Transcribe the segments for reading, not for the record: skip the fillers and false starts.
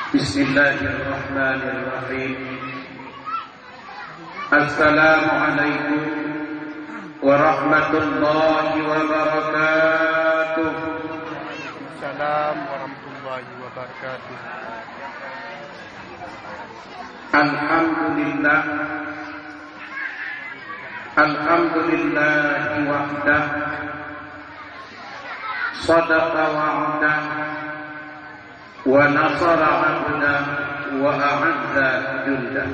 Bismillahirrahmanirrahim. Assalamualaikum warahmatullahi wabarakatuh. Assalamualaikum warahmatullahi wabarakatuh. Alhamdulillah. Alhamdulillahi wahdah. Sadaqa wa'dah. Wa nasara 'abdah wa a'azza jundah.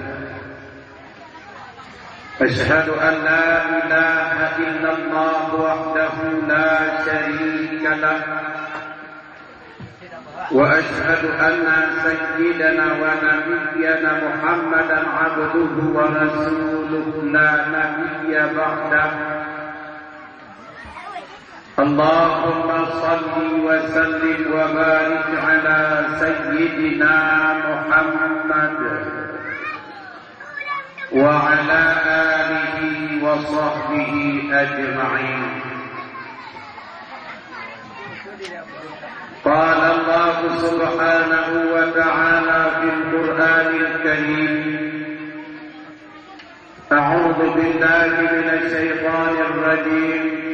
Asyhadu an la ilaha illallah wahdahu la syarika lah. Wa asyhadu anna sayyidana wa nabiyyana Muhammadan 'abduhu wa rasuluhu la nabiyya ba'dah. Allahumma salli wa sallim wa barik ala sayyidina Muhammad wa ala alihi wa sahbihi ajma'in. Qala Allah subhanahu wa ta'ala fil Qur'anil Karim. A'udzu billahi minasy syaithanir rajim.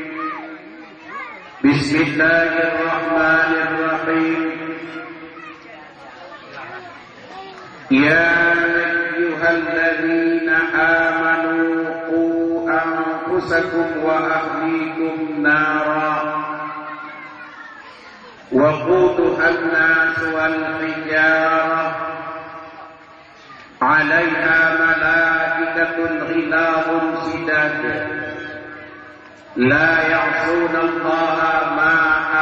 Bismillahirrahmanirrahim. Ya ayyuhalladzina amanu qu anfusakum wa ahlikum nara وقودها الناس والحجارة عليها ملائكة غلاظ شداد لا يعصون الله ما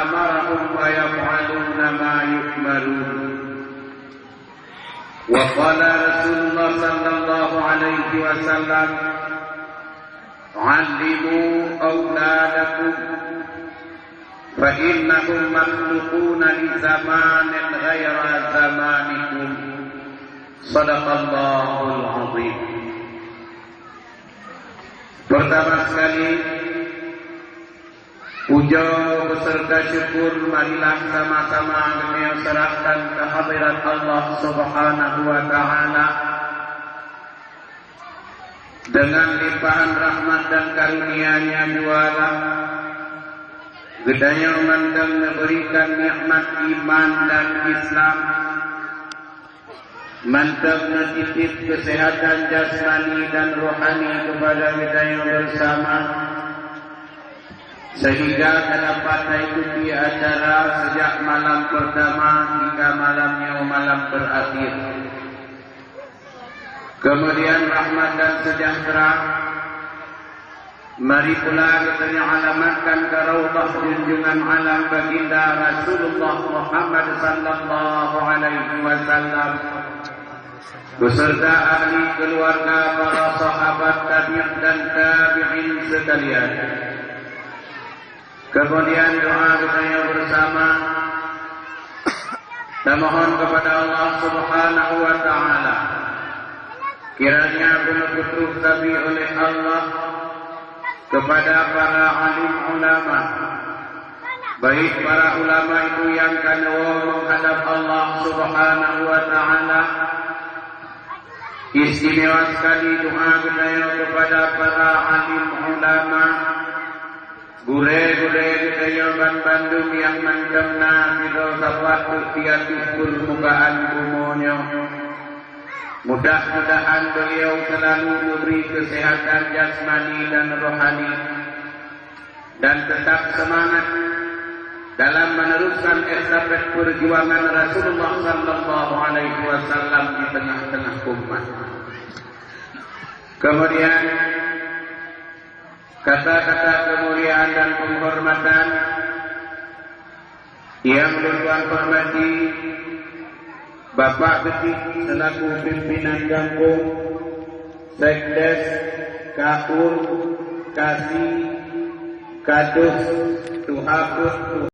أمرهم ويفعلون ما يؤمرون. وقال رسول الله صلى الله عليه وسلم علموا أولادكم فإنهم مخلوقون لزمان غير زمانكم. صدق Allahul Azim. Pertama sekali, puja beserta syukur marilah sama-sama kami serahkan ke hadirat Allah Subhanahu wa Ta'ala dengan limpahan rahmat dan karunia-Nya jualah. Gedanya mandang memberikan nikmat iman dan Islam, mantap menitip kesehatan jasmani dan rohani kepada kita yang bersama, sehingga dapat mengikuti acara sejak malam pertama hingga malamnya malam berakhir. Kemudian rahmat dan sejahtera mari pula kita alamatkan ke raudhah junjungan alam baginda Rasulullah Muhammad sallallahu alaihi wasallam beserta ahli keluarga, para sahabat, tabi'in dan tabi'in sekalian. Kemudian doa kita yang bersama, dan mohon kepada Allah Subhanahu wa Ta'ala kiranya benar-benar tabi oleh Allah kepada para alim ulama, baik para ulama itu yang kanwa menghadap Allah Subhanahu wa Ta'ala. Istimewa sekali doa kita kepada para alim ulama, gure-gure kita yang Bandung yang mendemna filsafat tiatul mukaan bumonyo. Mudah-mudahan beliau selalu diberi kesehatan jasmani dan rohani dan tetap semangat dalam meneruskan estafet perjuangan Rasulullah sallallahu alaihi wasallam di tengah-tengah umat. Kemudian kata-kata kemuliaan dan penghormatan yang bertuan hormati Bapak Ketik selaku pimpinan kampung, Sekdes, Kaur, Kasih, Kadus, Tuhapus,